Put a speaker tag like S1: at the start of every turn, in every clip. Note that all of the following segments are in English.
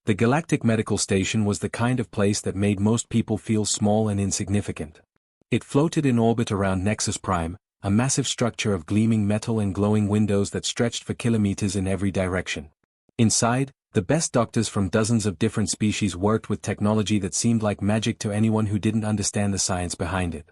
S1: The Galactic Medical Station was the kind of place that made most people feel small and insignificant. It floated in orbit around Nexus Prime, a massive structure of gleaming metal and glowing windows that stretched for kilometers in every direction. Inside, the best doctors from dozens of different species worked with technology that seemed like magic to anyone who didn't understand the science behind it.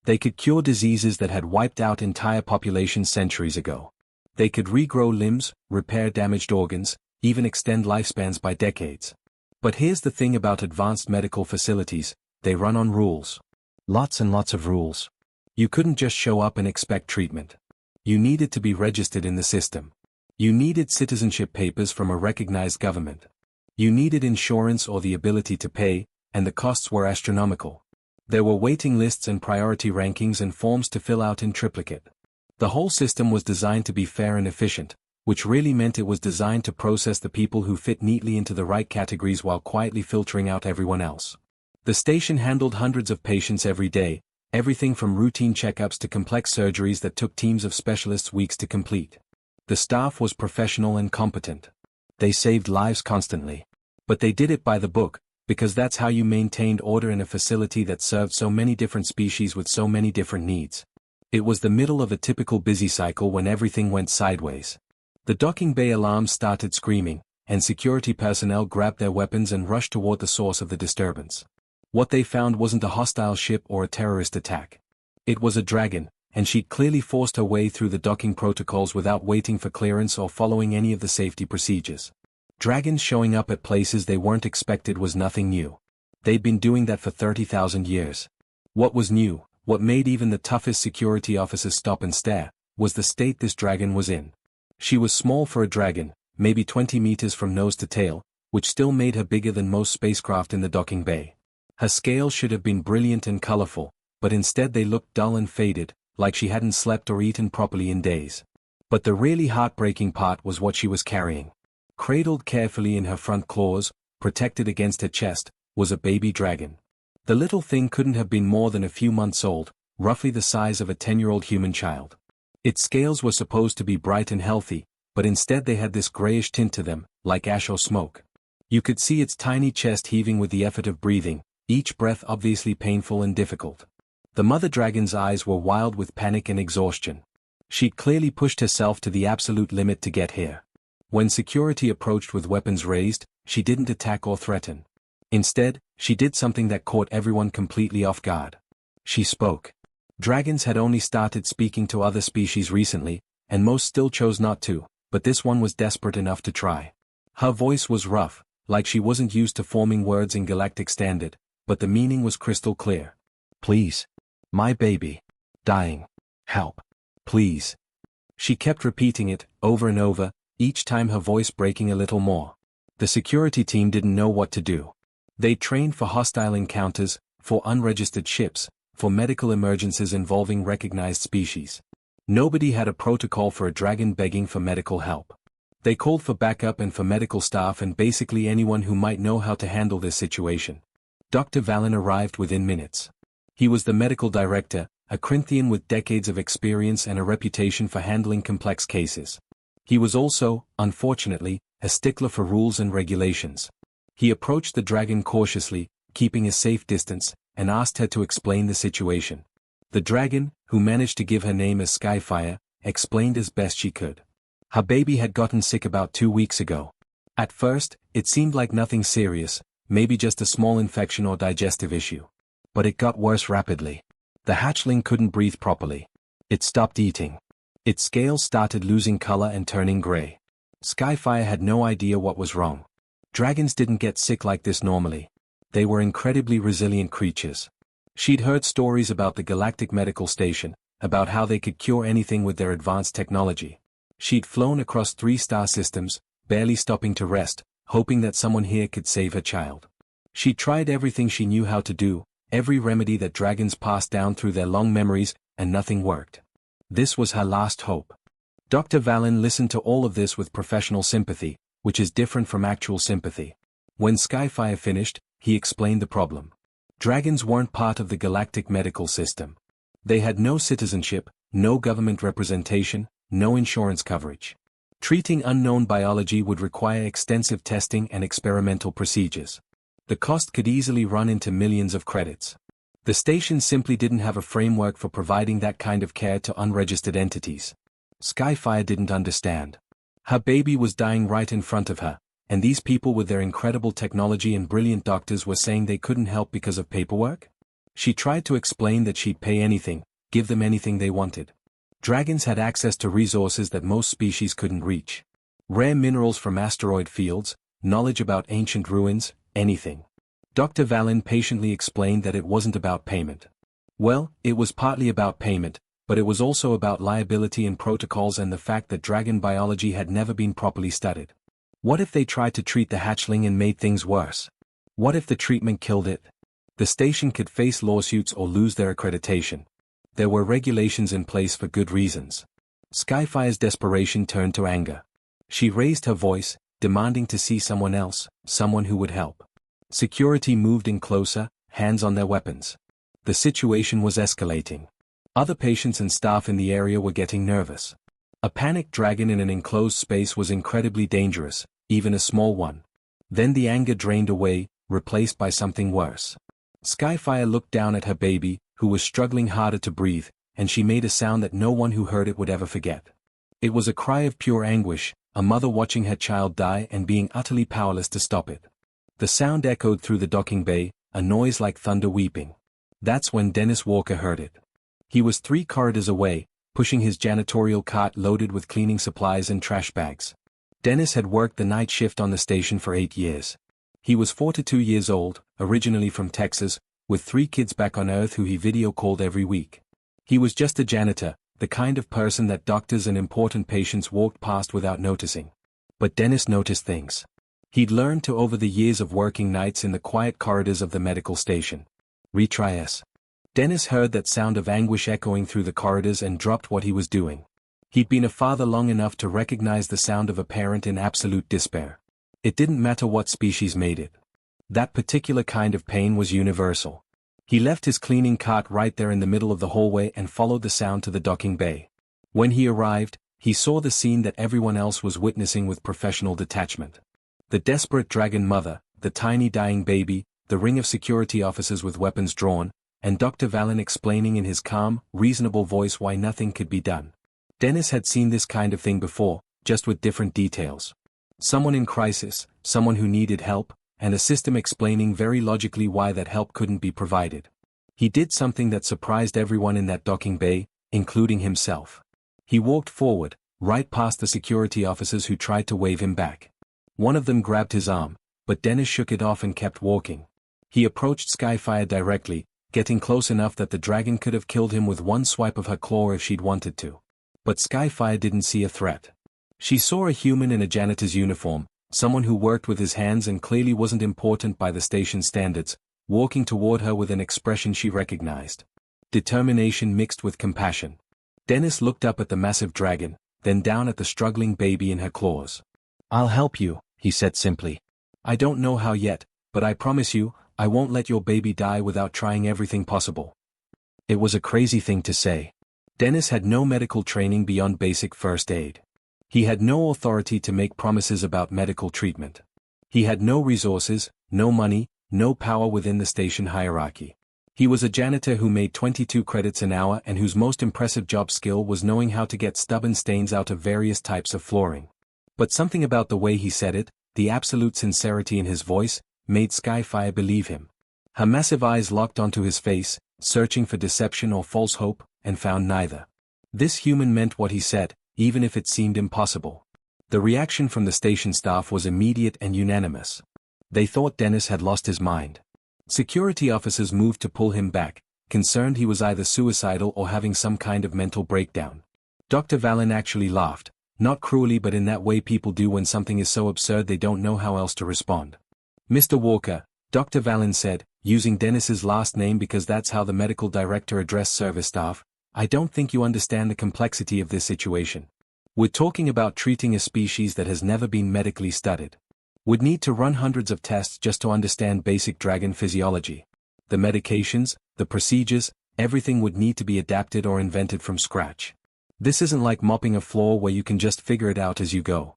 S1: They could cure diseases that had wiped out entire populations centuries ago. They could regrow limbs, repair damaged organs, even extend lifespans by decades. But here's the thing about advanced medical facilities: they run on rules. Lots and lots of rules. You couldn't just show up and expect treatment. You needed to be registered in the system. You needed citizenship papers from a recognized government. You needed insurance or the ability to pay, and the costs were astronomical. There were waiting lists and priority rankings and forms to fill out in triplicate. The whole system was designed to be fair and efficient, which really meant it was designed to process the people who fit neatly into the right categories while quietly filtering out everyone else. The station handled hundreds of patients every day, everything from routine checkups to complex surgeries that took teams of specialists weeks to complete. The staff was professional and competent. They saved lives constantly. But they did it by the book, because that's how you maintained order in a facility that served so many different species with so many different needs. It was the middle of a typical busy cycle when everything went sideways. The docking bay alarms started screaming, and security personnel grabbed their weapons and rushed toward the source of the disturbance. What they found wasn't a hostile ship or a terrorist attack. It was a dragon, and she'd clearly forced her way through the docking protocols without waiting for clearance or following any of the safety procedures. Dragons showing up at places they weren't expected was nothing new. They'd been doing that for 30,000 years. What was new, what made even the toughest security officers stop and stare, was the state this dragon was in. She was small for a dragon, maybe 20 meters from nose to tail, which still made her bigger than most spacecraft in the docking bay. Her scales should have been brilliant and colorful, but instead they looked dull and faded, like she hadn't slept or eaten properly in days. But the really heartbreaking part was what she was carrying. Cradled carefully in her front claws, protected against her chest, was a baby dragon. The little thing couldn't have been more than a few months old, roughly the size of a 10-year-old human child. Its scales were supposed to be bright and healthy, but instead they had this grayish tint to them, like ash or smoke. You could see its tiny chest heaving with the effort of breathing, each breath obviously painful and difficult. The mother dragon's eyes were wild with panic and exhaustion. She'd clearly pushed herself to the absolute limit to get here. When security approached with weapons raised, she didn't attack or threaten. Instead, she did something that caught everyone completely off guard. She spoke. Dragons had only started speaking to other species recently, and most still chose not to, but this one was desperate enough to try. Her voice was rough, like she wasn't used to forming words in galactic standard, but the meaning was crystal clear. Please. My baby. Dying. Help. Please. She kept repeating it, over and over, each time her voice breaking a little more. The security team didn't know what to do. They trained for hostile encounters, for unregistered ships, for medical emergencies involving recognized species. Nobody had a protocol for a dragon begging for medical help. They called for backup and for medical staff and basically anyone who might know how to handle this situation. Dr. Valen arrived within minutes. He was the medical director, a Corinthian with decades of experience and a reputation for handling complex cases. He was also, unfortunately, a stickler for rules and regulations. He approached the dragon cautiously, keeping a safe distance, and asked her to explain the situation. The dragon, who managed to give her name as Skyfire, explained as best she could. Her baby had gotten sick about 2 weeks ago. At first, it seemed like nothing serious, maybe just a small infection or digestive issue. But it got worse rapidly. The hatchling couldn't breathe properly. It stopped eating. Its scales started losing color and turning gray. Skyfire had no idea what was wrong. Dragons didn't get sick like this normally. They were incredibly resilient creatures. She'd heard stories about the Galactic Medical Station, about how they could cure anything with their advanced technology. She'd flown across 3 star systems, barely stopping to rest, hoping that someone here could save her child. She tried everything she knew how to do, every remedy that dragons passed down through their long memories, and nothing worked. This was her last hope. Dr. Valen listened to all of this with professional sympathy, which is different from actual sympathy. When Skyfire finished, he explained the problem. Dragons weren't part of the galactic medical system. They had no citizenship, no government representation, no insurance coverage. Treating unknown biology would require extensive testing and experimental procedures. The cost could easily run into millions of credits. The station simply didn't have a framework for providing that kind of care to unregistered entities. Sci-Fi didn't understand. Her baby was dying right in front of her, and these people with their incredible technology and brilliant doctors were saying they couldn't help because of paperwork? She tried to explain that she'd pay anything, give them anything they wanted. Dragons had access to resources that most species couldn't reach. Rare minerals from asteroid fields, knowledge about ancient ruins, anything. Dr. Vallon patiently explained that it wasn't about payment. Well, it was partly about payment, but it was also about liability and protocols and the fact that dragon biology had never been properly studied. What if they tried to treat the hatchling and made things worse? What if the treatment killed it? The station could face lawsuits or lose their accreditation. There were regulations in place for good reasons. Sci-Fi's desperation turned to anger. She raised her voice, demanding to see someone else, someone who would help. Security moved in closer, hands on their weapons. The situation was escalating. Other patients and staff in the area were getting nervous. A panicked dragon in an enclosed space was incredibly dangerous, even a small one. Then the anger drained away, replaced by something worse. Sci-Fi looked down at her baby, who was struggling harder to breathe, and she made a sound that no one who heard it would ever forget. It was a cry of pure anguish, a mother watching her child die and being utterly powerless to stop it. The sound echoed through the docking bay, a noise like thunder weeping. That's when Dennis Walker heard it. He was 3 corridors away, pushing his janitorial cart loaded with cleaning supplies and trash bags. Dennis had worked the night shift on the station for 8 years. He was 42 years old, originally from Texas, with 3 kids back on Earth who he video called every week. He was just a janitor, the kind of person that doctors and important patients walked past without noticing. But Dennis noticed things. He'd learned to over the years of working nights in the quiet corridors of the medical station. Retry S. Dennis heard that sound of anguish echoing through the corridors and dropped what he was doing. He'd been a father long enough to recognize the sound of a parent in absolute despair. It didn't matter what species made it. That particular kind of pain was universal. He left his cleaning cart right there in the middle of the hallway and followed the sound to the docking bay. When he arrived, he saw the scene that everyone else was witnessing with professional detachment. The desperate dragon mother, the tiny dying baby, the ring of security officers with weapons drawn, and Dr. Vallon explaining in his calm, reasonable voice why nothing could be done. Dennis had seen this kind of thing before, just with different details. Someone in crisis, someone who needed help, and a system explaining very logically why that help couldn't be provided. He did something that surprised everyone in that docking bay, including himself. He walked forward, right past the security officers who tried to wave him back. One of them grabbed his arm, but Dennis shook it off and kept walking. He approached Sci-Fi directly, getting close enough that the dragon could have killed him with one swipe of her claw if she'd wanted to. But Sci-Fi didn't see a threat. She saw a human in a janitor's uniform, someone who worked with his hands and clearly wasn't important by the station standards, walking toward her with an expression she recognized. Determination mixed with compassion. Dennis looked up at the massive dragon, then down at the struggling baby in her claws. "I'll help you," he said simply. "I don't know how yet, but I promise you, I won't let your baby die without trying everything possible." It was a crazy thing to say. Dennis had no medical training beyond basic first aid. He had no authority to make promises about medical treatment. He had no resources, no money, no power within the station hierarchy. He was a janitor who made 22 credits an hour and whose most impressive job skill was knowing how to get stubborn stains out of various types of flooring. But something about the way he said it, the absolute sincerity in his voice, made Sci-Fi believe him. Her massive eyes locked onto his face, searching for deception or false hope, and found neither. This human meant what he said, even if it seemed impossible. The reaction from the station staff was immediate and unanimous. They thought Dennis had lost his mind. Security officers moved to pull him back, concerned he was either suicidal or having some kind of mental breakdown. Dr. Vallon actually laughed, not cruelly but in that way people do when something is so absurd they don't know how else to respond. "Mr. Walker," Dr. Vallon said, using Dennis's last name because that's how the medical director addressed service staff, "I don't think you understand the complexity of this situation. We're talking about treating a species that has never been medically studied. We'd need to run hundreds of tests just to understand basic dragon physiology. The medications, the procedures, everything would need to be adapted or invented from scratch. This isn't like mopping a floor where you can just figure it out as you go.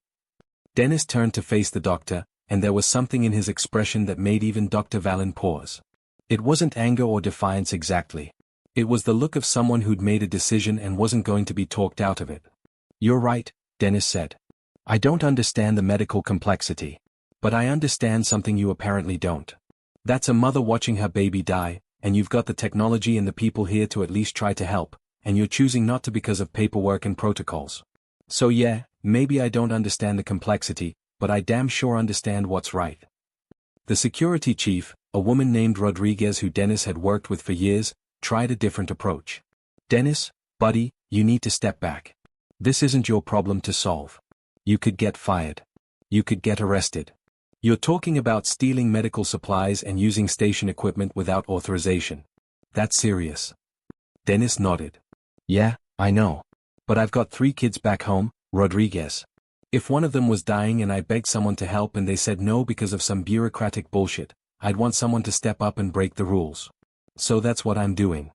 S1: Dennis turned to face the doctor, and there was something in his expression that made even Dr. Vallon pause. It wasn't anger or defiance exactly. It was the look of someone who'd made a decision and wasn't going to be talked out of it. "You're right," Dennis said. "I don't understand the medical complexity. But I understand something you apparently don't. That's a mother watching her baby die, and you've got the technology and the people here to at least try to help, and you're choosing not to because of paperwork and protocols. So yeah, maybe I don't understand the complexity, but I damn sure understand what's right." The security chief, a woman named Rodriguez who Dennis had worked with for years, tried a different approach. "Dennis, buddy, you need to step back. This isn't your problem to solve. You could get fired. You could get arrested. You're talking about stealing medical supplies and using station equipment without authorization. That's serious." Dennis nodded. "Yeah, I know. But I've got 3 kids back home, Rodriguez. If one of them was dying and I begged someone to help and they said no because of some bureaucratic bullshit, I'd want someone to step up and break the rules. So that's what I'm doing."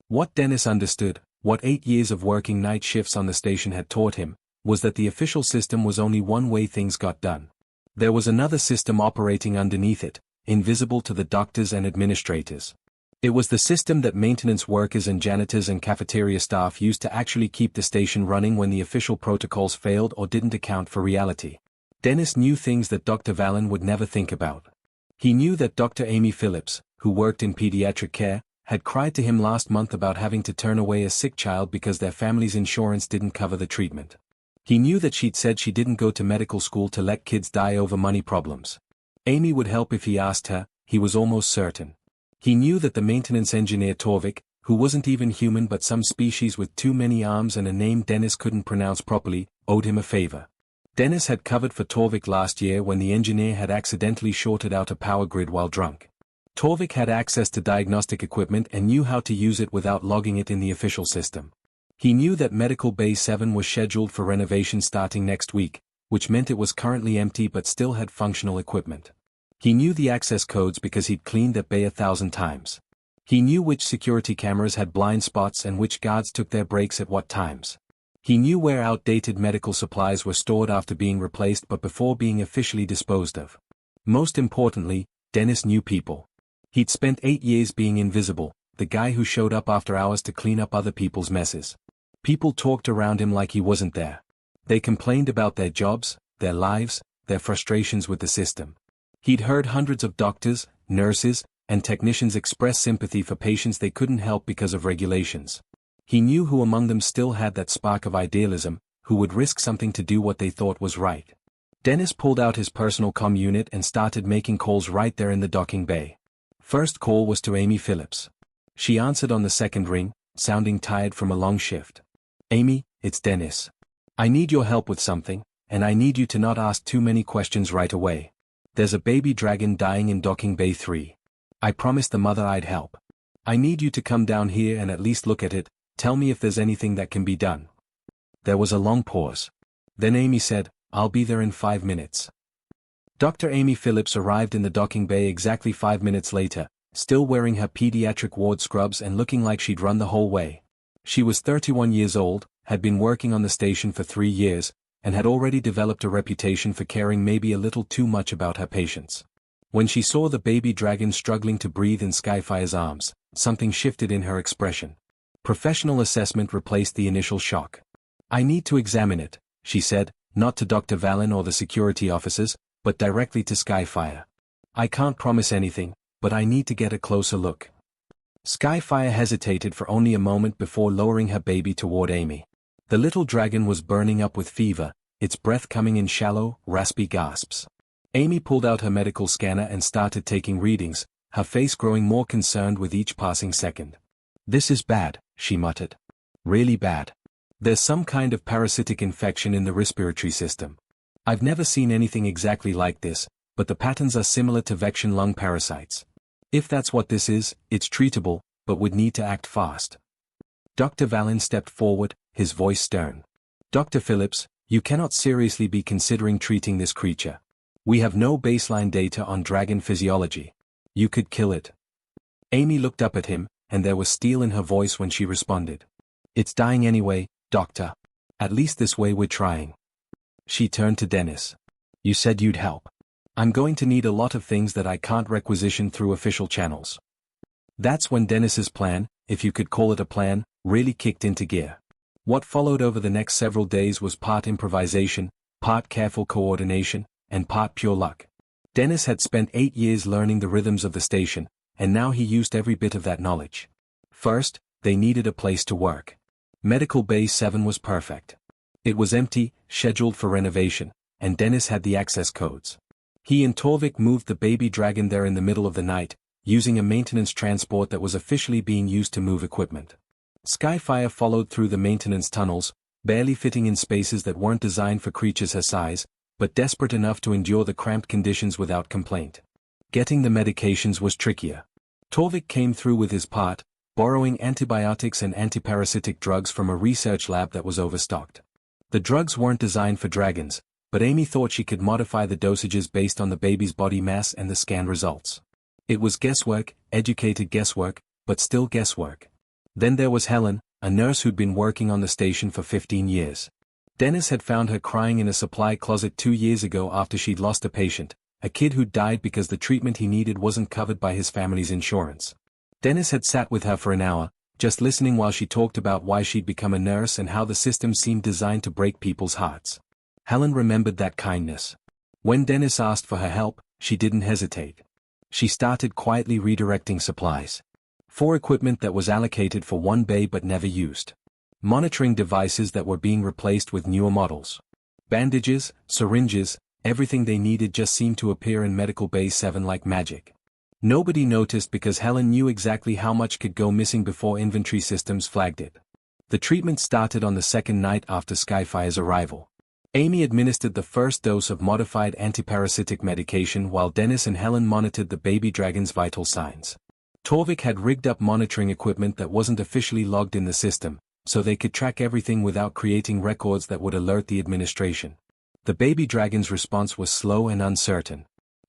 S1: What Dennis understood, what 8 years of working night shifts on the station had taught him, was that the official system was only one way things got done. There was another system operating underneath it, invisible to the doctors and administrators. It was the system that maintenance workers and janitors and cafeteria staff used to actually keep the station running when the official protocols failed or didn't account for reality. Dennis knew things that Dr. Vallon would never think about. He knew that Dr. Amy Phillips, who worked in pediatric care, had cried to him last month about having to turn away a sick child because their family's insurance didn't cover the treatment. He knew that she'd said she didn't go to medical school to let kids die over money problems. Amy would help if he asked her, he was almost certain. He knew that the maintenance engineer Torvik, who wasn't even human but some species with too many arms and a name Dennis couldn't pronounce properly, owed him a favor. Dennis had covered for Torvik last year when the engineer had accidentally shorted out a power grid while drunk. Torvik had access to diagnostic equipment and knew how to use it without logging it in the official system. He knew that Medical Bay 7 was scheduled for renovation starting next week, which meant it was currently empty but still had functional equipment. He knew the access codes because he'd cleaned that bay 1,000 times. He knew which security cameras had blind spots and which guards took their breaks at what times. He knew where outdated medical supplies were stored after being replaced but before being officially disposed of. Most importantly, Dennis knew people. He'd spent 8 years being invisible, the guy who showed up after hours to clean up other people's messes. People talked around him like he wasn't there. They complained about their jobs, their lives, their frustrations with the system. He'd heard hundreds of doctors, nurses, and technicians express sympathy for patients they couldn't help because of regulations. He knew who among them still had that spark of idealism, who would risk something to do what they thought was right. Dennis pulled out his personal comm unit and started making calls right there in the docking bay. First call was to Amy Phillips. She answered on the second ring, sounding tired from a long shift. "Amy, it's Dennis. I need your help with something, and I need you to not ask too many questions right away. There's a baby dragon dying in docking bay 3. I promised the mother I'd help. I need you to come down here and at least look at it, tell me if there's anything that can be done." There was a long pause. Then Amy said, "I'll be there in 5 minutes." Dr. Amy Phillips arrived in the docking bay exactly 5 minutes later, still wearing her pediatric ward scrubs and looking like she'd run the whole way. She was 31 years old, had been working on the station for 3 years, and had already developed a reputation for caring maybe a little too much about her patients. When she saw the baby dragon struggling to breathe in Skyfire's arms, something shifted in her expression. Professional assessment replaced the initial shock. "I need to examine it," she said, not to Dr. Vallon or the security officers, but directly to Skyfire. "I can't promise anything, but I need to get a closer look." Skyfire hesitated for only a moment before lowering her baby toward Amy. The little dragon was burning up with fever, its breath coming in shallow, raspy gasps. Amy pulled out her medical scanner and started taking readings, her face growing more concerned with each passing second. "This is bad," she muttered. "Really bad. There's some kind of parasitic infection in the respiratory system. I've never seen anything exactly like this, but the patterns are similar to Vection lung parasites. If that's what this is, it's treatable, but would need to act fast." Dr. Vallon stepped forward, his voice stern. "Dr. Phillips, you cannot seriously be considering treating this creature. We have no baseline data on dragon physiology. You could kill it." Amy looked up at him, and there was steel in her voice when she responded. "It's dying anyway, "Doctor. At least this way we're trying." She turned to Dennis. "You said you'd help. I'm going to need a lot of things that I can't requisition through official channels." That's when Dennis's plan, if you could call it a plan, really kicked into gear. What followed over the next several days was part improvisation, part careful coordination, and part pure luck. Dennis had spent 8 years learning the rhythms of the station, and now he used every bit of that knowledge. First, they needed a place to work. Medical Bay 7 was perfect. It was empty, scheduled for renovation, and Dennis had the access codes. He and Torvik moved the baby dragon there in the middle of the night, using a maintenance transport that was officially being used to move equipment. Skyfire followed through the maintenance tunnels, barely fitting in spaces that weren't designed for creatures her size, but desperate enough to endure the cramped conditions without complaint. Getting the medications was trickier. Torvik came through with his part, borrowing antibiotics and antiparasitic drugs from a research lab that was overstocked. The drugs weren't designed for dragons, but Amy thought she could modify the dosages based on the baby's body mass and the scan results. It was guesswork, educated guesswork, but still guesswork. Then there was Helen, a nurse who'd been working on the station for 15 years. Dennis had found her crying in a supply closet 2 years ago after she'd lost a patient, a kid who'd died because the treatment he needed wasn't covered by his family's insurance. Dennis had sat with her for an hour, just listening while she talked about why she'd become a nurse and how the system seemed designed to break people's hearts. Helen remembered that kindness. When Dennis asked for her help, she didn't hesitate. She started quietly redirecting supplies. For equipment that was allocated for one bay but never used. Monitoring devices that were being replaced with newer models. Bandages, syringes, everything they needed just seemed to appear in Medical Bay 7 like magic. Nobody noticed because Helen knew exactly how much could go missing before inventory systems flagged it. The treatment started on the second night after Skyfire's arrival. Amy administered the first dose of modified antiparasitic medication while Dennis and Helen monitored the baby dragon's vital signs. Torvik had rigged up monitoring equipment that wasn't officially logged in the system, so they could track everything without creating records that would alert the administration. The baby dragon's response was slow and uncertain.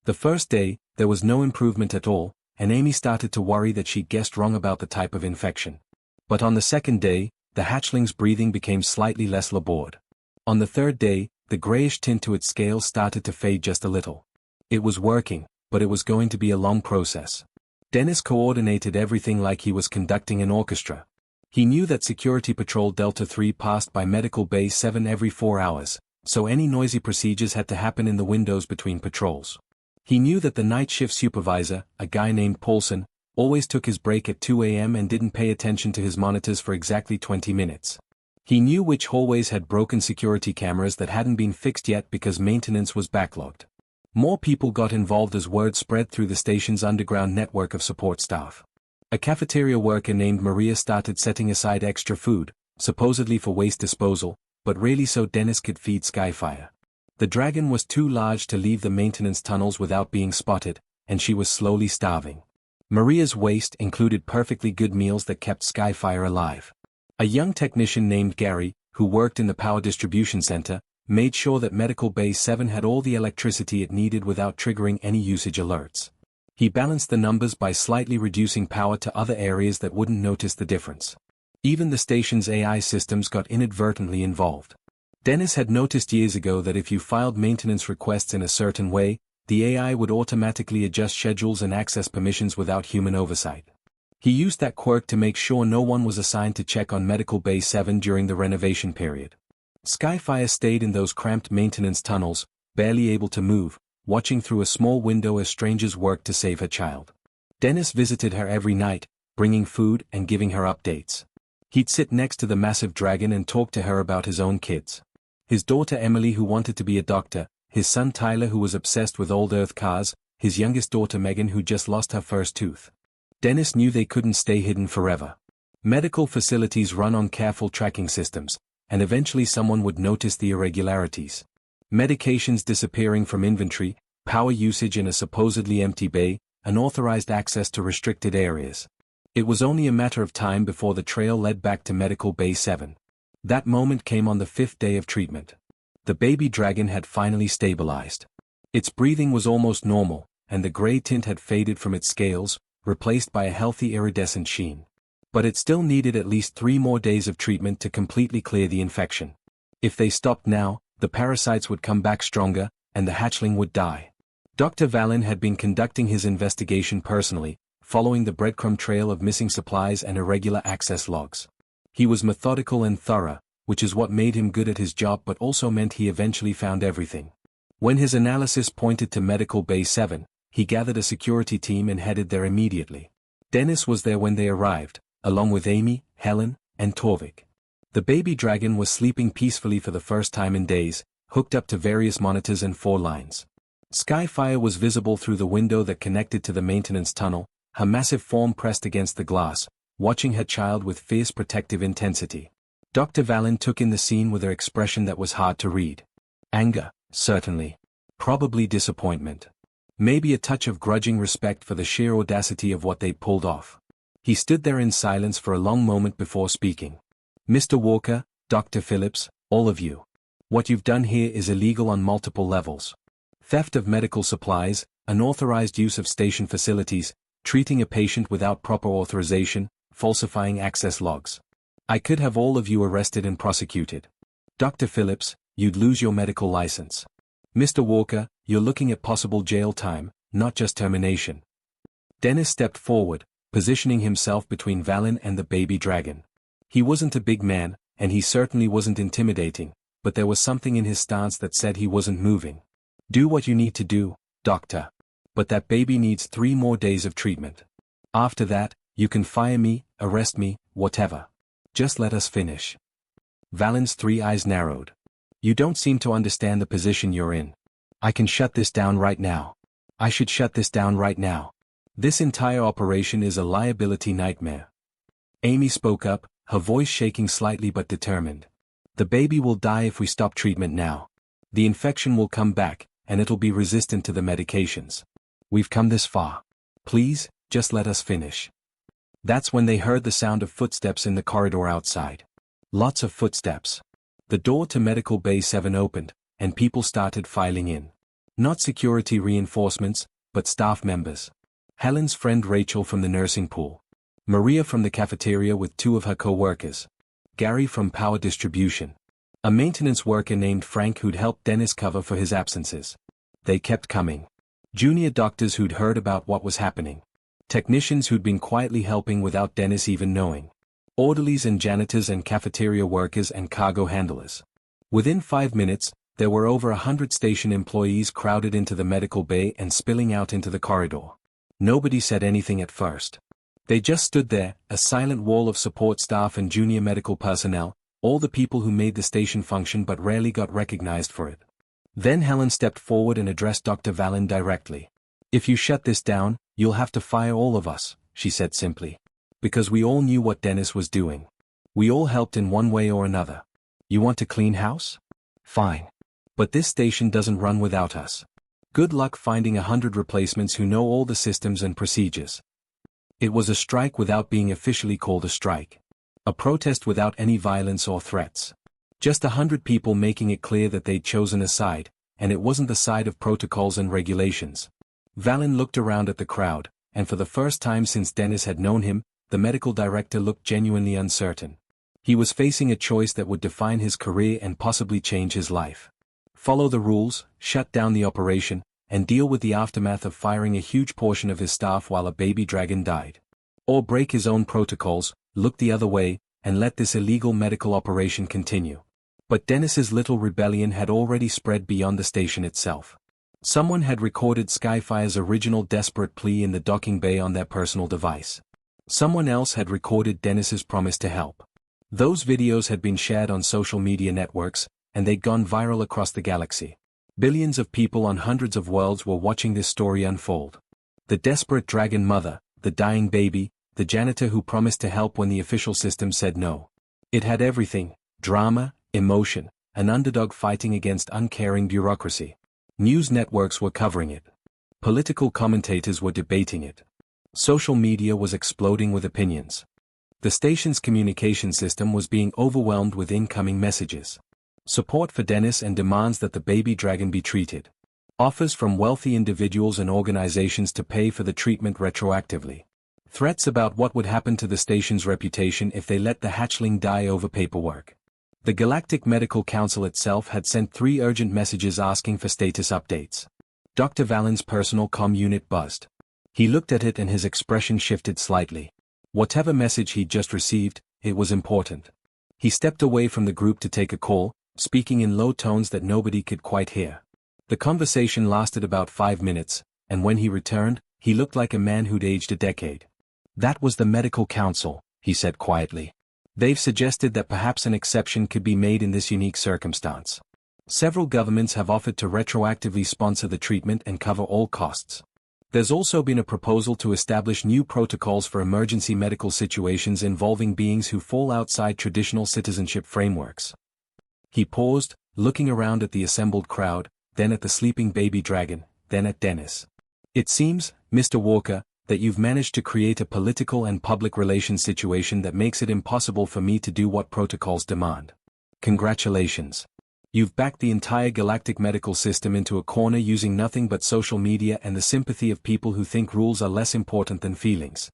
S1: The first day, there was no improvement at all, and Amy started to worry that she'd guessed wrong about the type of infection. But on the second day, the hatchling's breathing became slightly less labored. On the third day, the grayish tint to its scales started to fade just a little. It was working, but it was going to be a long process. Dennis coordinated everything like he was conducting an orchestra. He knew that Security Patrol Delta 3 passed by Medical Bay 7 every 4 hours, so any noisy procedures had to happen in the windows between patrols. He knew that the night shift supervisor, a guy named Paulson, always took his break at 2 a.m. and didn't pay attention to his monitors for exactly 20 minutes. He knew which hallways had broken security cameras that hadn't been fixed yet because maintenance was backlogged. More people got involved as word spread through the station's underground network of support staff. A cafeteria worker named Maria started setting aside extra food, supposedly for waste disposal, but really so Dennis could feed Skyfire. The dragon was too large to leave the maintenance tunnels without being spotted, and she was slowly starving. Maria's waste included perfectly good meals that kept Skyfire alive. A young technician named Gary, who worked in the power distribution center, made sure that Medical Bay 7 had all the electricity it needed without triggering any usage alerts. He balanced the numbers by slightly reducing power to other areas that wouldn't notice the difference. Even the station's AI systems got inadvertently involved. Dennis had noticed years ago that if you filed maintenance requests in a certain way, the AI would automatically adjust schedules and access permissions without human oversight. He used that quirk to make sure no one was assigned to check on Medical Bay 7 during the renovation period. Skyfire stayed in those cramped maintenance tunnels, barely able to move, watching through a small window as strangers worked to save her child. Dennis visited her every night, bringing food and giving her updates. He'd sit next to the massive dragon and talk to her about his own kids. His daughter Emily, who wanted to be a doctor, his son Tyler, who was obsessed with old Earth cars, his youngest daughter Megan, who just lost her first tooth. Dennis knew they couldn't stay hidden forever. Medical facilities run on careful tracking systems, and eventually someone would notice the irregularities. Medications disappearing from inventory, power usage in a supposedly empty bay, unauthorized access to restricted areas. It was only a matter of time before the trail led back to Medical Bay 7. That moment came on the 5th day of treatment. The baby dragon had finally stabilized. Its breathing was almost normal, and the gray tint had faded from its scales, replaced by a healthy iridescent sheen. But it still needed at least 3 more days of treatment to completely clear the infection. If they stopped now, the parasites would come back stronger, and the hatchling would die. Dr. Vallon had been conducting his investigation personally, following the breadcrumb trail of missing supplies and irregular access logs. He was methodical and thorough, which is what made him good at his job but also meant he eventually found everything. When his analysis pointed to Medical Bay 7, he gathered a security team and headed there immediately. Dennis was there when they arrived, along with Amy, Helen, and Torvik. The baby dragon was sleeping peacefully for the first time in days, hooked up to various monitors and 4 lines. Skyfire was visible through the window that connected to the maintenance tunnel, her massive form pressed against the glass, watching her child with fierce protective intensity. Dr. Vallon took in the scene with an expression that was hard to read. Anger, certainly. Probably disappointment. Maybe a touch of grudging respect for the sheer audacity of what they pulled off. He stood there in silence for a long moment before speaking. Mr. Walker, Dr. Phillips, all of you. What you've done here is illegal on multiple levels. Theft of medical supplies, unauthorized use of station facilities, treating a patient without proper authorization, falsifying access logs. I could have all of you arrested and prosecuted. Dr. Phillips, you'd lose your medical license. Mr. Walker, you're looking at possible jail time, not just termination. Dennis stepped forward, positioning himself between Vallon and the baby dragon. He wasn't a big man, and he certainly wasn't intimidating, but there was something in his stance that said he wasn't moving. Do what you need to do, doctor. But that baby needs 3 more days of treatment. After that, you can fire me, arrest me, whatever. Just let us finish. Vallon's 3 eyes narrowed. You don't seem to understand the position you're in. I can shut this down right now. I should shut this down right now. This entire operation is a liability nightmare. Amy spoke up, her voice shaking slightly but determined. The baby will die if we stop treatment now. The infection will come back, and it'll be resistant to the medications. We've come this far. Please, just let us finish. That's when they heard the sound of footsteps in the corridor outside. Lots of footsteps. The door to Medical Bay 7 opened, and people started filing in. Not security reinforcements, but staff members. Helen's friend Rachel from the nursing pool. Maria from the cafeteria with 2 of her co-workers. Gary from power distribution. A maintenance worker named Frank who'd helped Dennis cover for his absences. They kept coming. Junior doctors who'd heard about what was happening. Technicians who'd been quietly helping without Dennis even knowing. Orderlies and janitors and cafeteria workers and cargo handlers. Within 5 minutes, there were over 100 station employees crowded into the medical bay and spilling out into the corridor. Nobody said anything at first. They just stood there, a silent wall of support staff and junior medical personnel, all the people who made the station function but rarely got recognized for it. Then Helen stepped forward and addressed Dr. Vallon directly. If you shut this down, you'll have to fire all of us, she said simply. Because we all knew what Dennis was doing. We all helped in one way or another. You want to clean house? Fine. But this station doesn't run without us. Good luck finding 100 replacements who know all the systems and procedures. It was a strike without being officially called a strike. A protest without any violence or threats. Just 100 people making it clear that they'd chosen a side, and it wasn't the side of protocols and regulations. Vallon looked around at the crowd, and for the first time since Dennis had known him, the medical director looked genuinely uncertain. He was facing a choice that would define his career and possibly change his life. Follow the rules, shut down the operation, and deal with the aftermath of firing a huge portion of his staff while a baby dragon died. Or break his own protocols, look the other way, and let this illegal medical operation continue. But Dennis's little rebellion had already spread beyond the station itself. Someone had recorded Skyfire's original desperate plea in the docking bay on their personal device. Someone else had recorded Dennis's promise to help. Those videos had been shared on social media networks, and they'd gone viral across the galaxy. Billions of people on hundreds of worlds were watching this story unfold. The desperate dragon mother, the dying baby, the janitor who promised to help when the official system said no. It had everything: drama, emotion, an underdog fighting against uncaring bureaucracy. News networks were covering it. Political commentators were debating it. Social media was exploding with opinions. The station's communication system was being overwhelmed with incoming messages. Support for Dennis and demands that the baby dragon be treated. Offers from wealthy individuals and organizations to pay for the treatment retroactively. Threats about what would happen to the station's reputation if they let the hatchling die over paperwork. The Galactic Medical Council itself had sent 3 urgent messages asking for status updates. Dr. Valen's personal comm unit buzzed. He looked at it and his expression shifted slightly. Whatever message he'd just received, it was important. He stepped away from the group to take a call, speaking in low tones that nobody could quite hear. The conversation lasted about 5 minutes, and when he returned, he looked like a man who'd aged a decade. "That was the Medical Council," he said quietly. "They've suggested that perhaps an exception could be made in this unique circumstance. Several governments have offered to retroactively sponsor the treatment and cover all costs. There's also been a proposal to establish new protocols for emergency medical situations involving beings who fall outside traditional citizenship frameworks." He paused, looking around at the assembled crowd, then at the sleeping baby dragon, then at Dennis. "It seems, Mr. Walker, that you've managed to create a political and public relations situation that makes it impossible for me to do what protocols demand. Congratulations. You've backed the entire galactic medical system into a corner using nothing but social media and the sympathy of people who think rules are less important than feelings."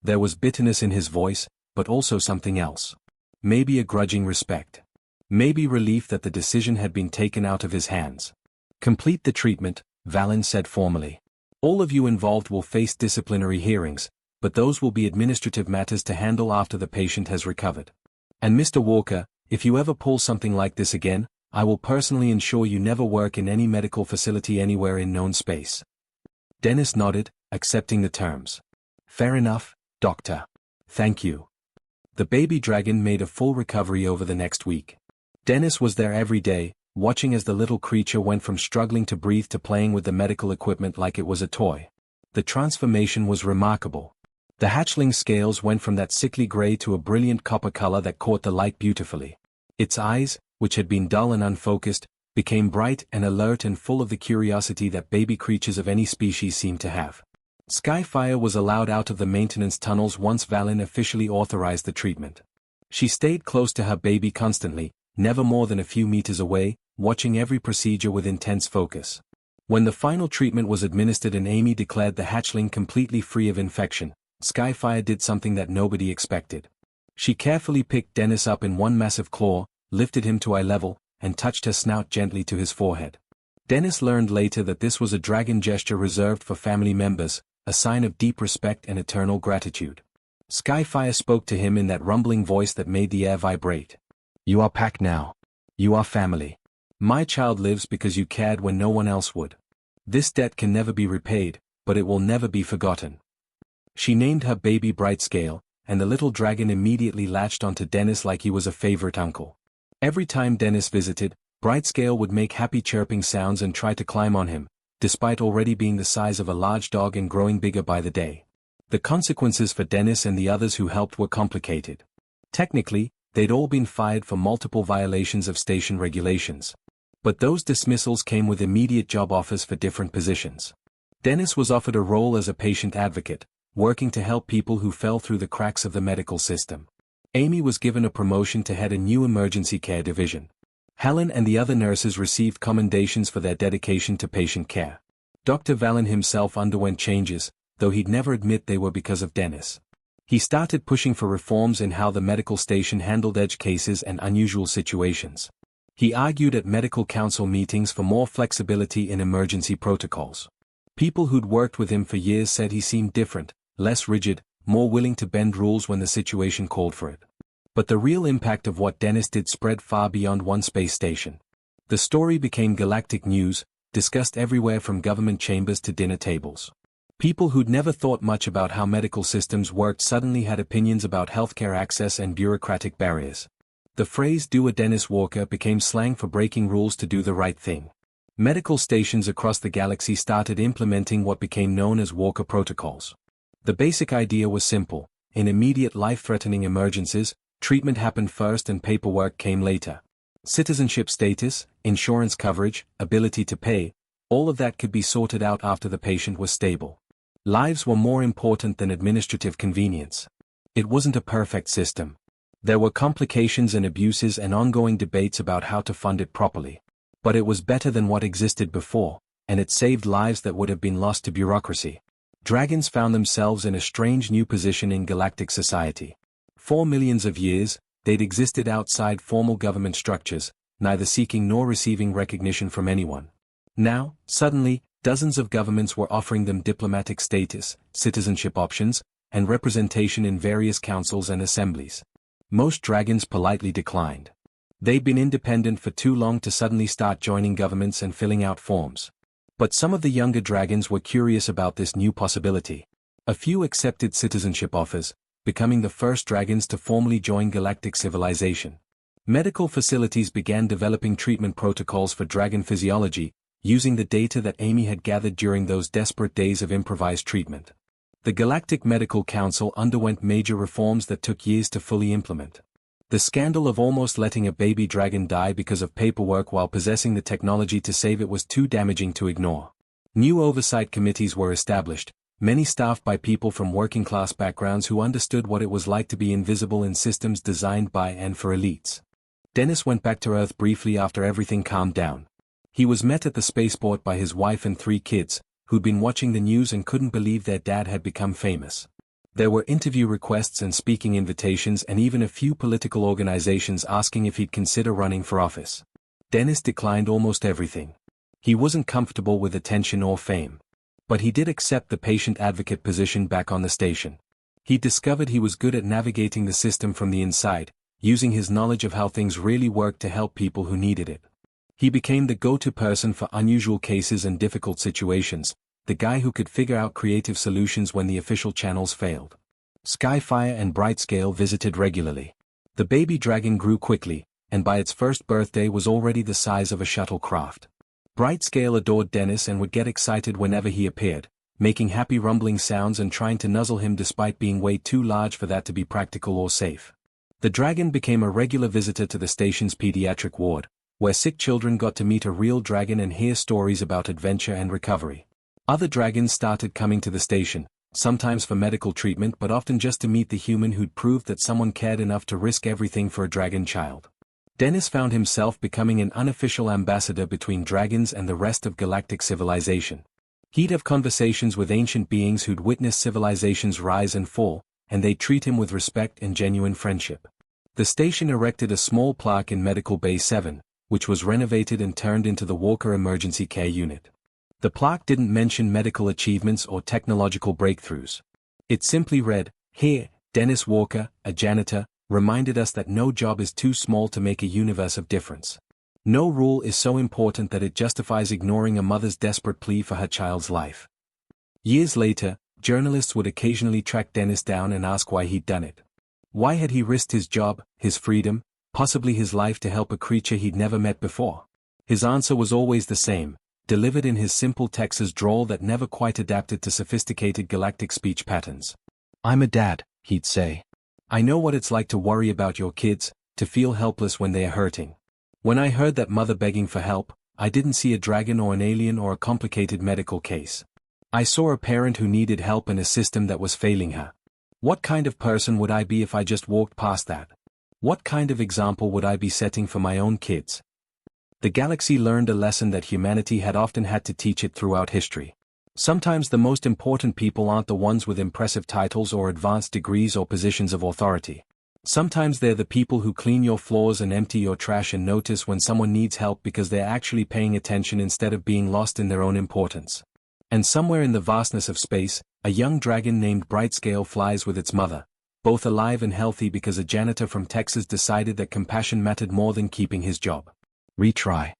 S1: There was bitterness in his voice, but also something else. Maybe a grudging respect. Maybe relief that the decision had been taken out of his hands. "Complete the treatment," Valen said formally. "All of you involved will face disciplinary hearings, but those will be administrative matters to handle after the patient has recovered. And Mr. Walker, if you ever pull something like this again, I will personally ensure you never work in any medical facility anywhere in known space." Dennis nodded, accepting the terms. "Fair enough, Doctor. Thank you." The baby dragon made a full recovery over the next week. Dennis was there every day, watching as the little creature went from struggling to breathe to playing with the medical equipment like it was a toy. The transformation was remarkable. The hatchling scales went from that sickly gray to a brilliant copper color that caught the light beautifully. Its eyes, which had been dull and unfocused, became bright and alert and full of the curiosity that baby creatures of any species seem to have. Skyfire was allowed out of the maintenance tunnels once Valen officially authorized the treatment. She stayed close to her baby constantly, never more than a few meters away, watching every procedure with intense focus. When the final treatment was administered and Amy declared the hatchling completely free of infection, Skyfire did something that nobody expected. She carefully picked Dennis up in one massive claw, lifted him to eye level, and touched her snout gently to his forehead. Dennis learned later that this was a dragon gesture reserved for family members, a sign of deep respect and eternal gratitude. Skyfire spoke to him in that rumbling voice that made the air vibrate. "You are packed now. You are family. My child lives because you cared when no one else would. This debt can never be repaid, but it will never be forgotten." She named her baby Brightscale, and the little dragon immediately latched onto Dennis like he was a favorite uncle. Every time Dennis visited, Brightscale would make happy chirping sounds and try to climb on him, despite already being the size of a large dog and growing bigger by the day. The consequences for Dennis and the others who helped were complicated. Technically, they'd all been fired for multiple violations of station regulations. But those dismissals came with immediate job offers for different positions. Dennis was offered a role as a patient advocate, working to help people who fell through the cracks of the medical system. Amy was given a promotion to head a new emergency care division. Helen and the other nurses received commendations for their dedication to patient care. Dr. Valen himself underwent changes, though he'd never admit they were because of Dennis. He started pushing for reforms in how the medical station handled edge cases and unusual situations. He argued at medical council meetings for more flexibility in emergency protocols. People who'd worked with him for years said he seemed different, less rigid, more willing to bend rules when the situation called for it. But the real impact of what Dennis did spread far beyond one space station. The story became galactic news, discussed everywhere from government chambers to dinner tables. People who'd never thought much about how medical systems worked suddenly had opinions about healthcare access and bureaucratic barriers. The phrase "do a Dennis Walker" became slang for breaking rules to do the right thing. Medical stations across the galaxy started implementing what became known as Walker protocols. The basic idea was simple: in immediate life-threatening emergencies, treatment happened first and paperwork came later. Citizenship status, insurance coverage, ability to pay, all of that could be sorted out after the patient was stable. Lives were more important than administrative convenience. It wasn't a perfect system. There were complications and abuses and ongoing debates about how to fund it properly. But it was better than what existed before, and it saved lives that would have been lost to bureaucracy. dragons found themselves in a strange new position in galactic society. For millions of years, they'd existed outside formal government structures, neither seeking nor receiving recognition from anyone. Now, suddenly, dozens of governments were offering them diplomatic status, citizenship options, and representation in various councils and assemblies. Most dragons politely declined. They'd been independent for too long to suddenly start joining governments and filling out forms. But some of the younger dragons were curious about this new possibility. A few accepted citizenship offers, becoming the first dragons to formally join galactic civilization. Medical facilities began developing treatment protocols for dragon physiology, using the data that Amy had gathered during those desperate days of improvised treatment. The Galactic Medical Council underwent major reforms that took years to fully implement. The scandal of almost letting a baby dragon die because of paperwork while possessing the technology to save it was too damaging to ignore. New oversight committees were established, many staffed by people from working-class backgrounds who understood what it was like to be invisible in systems designed by and for elites. Dennis went back to Earth briefly after everything calmed down. He was met at the spaceport by his wife and 3 kids, who'd been watching the news and couldn't believe their dad had become famous. There were interview requests and speaking invitations and even a few political organizations asking if he'd consider running for office. Dennis declined almost everything. He wasn't comfortable with attention or fame. But he did accept the patient advocate position back on the station. He discovered he was good at navigating the system from the inside, using his knowledge of how things really worked to help people who needed it. He became the go-to person for unusual cases and difficult situations, the guy who could figure out creative solutions when the official channels failed. Skyfire and Brightscale visited regularly. The baby dragon grew quickly, and by its first birthday was already the size of a shuttlecraft. Brightscale adored Dennis and would get excited whenever he appeared, making happy rumbling sounds and trying to nuzzle him despite being way too large for that to be practical or safe. The dragon became a regular visitor to the station's pediatric ward, where sick children got to meet a real dragon and hear stories about adventure and recovery. Other dragons started coming to the station, sometimes for medical treatment but often just to meet the human who'd proved that someone cared enough to risk everything for a dragon child. Dennis found himself becoming an unofficial ambassador between dragons and the rest of galactic civilization. He'd have conversations with ancient beings who'd witnessed civilization's rise and fall, and they'd treat him with respect and genuine friendship. The station erected a small plaque in Medical Bay 7, which was renovated and turned into the Walker Emergency Care Unit. The plaque didn't mention medical achievements or technological breakthroughs. It simply read, "Here, Dennis Walker, a janitor, reminded us that no job is too small to make a universe of difference. No rule is so important that it justifies ignoring a mother's desperate plea for her child's life." Years later, journalists would occasionally track Dennis down and ask why he'd done it. Why had he risked his job, his freedom, possibly his life to help a creature he'd never met before? His answer was always the same, delivered in his simple Texas drawl that never quite adapted to sophisticated galactic speech patterns. "I'm a dad," he'd say. "I know what it's like to worry about your kids, to feel helpless when they are hurting. When I heard that mother begging for help, I didn't see a dragon or an alien or a complicated medical case. I saw a parent who needed help in a system that was failing her. What kind of person would I be if I just walked past that? What kind of example would I be setting for my own kids?" The galaxy learned a lesson that humanity had often had to teach it throughout history. Sometimes the most important people aren't the ones with impressive titles or advanced degrees or positions of authority. Sometimes they're the people who clean your floors and empty your trash and notice when someone needs help because they're actually paying attention instead of being lost in their own importance. And somewhere in the vastness of space, a young dragon named Brightscale flies with its mother, both alive and healthy because a janitor from Texas decided that compassion mattered more than keeping his job. Retry.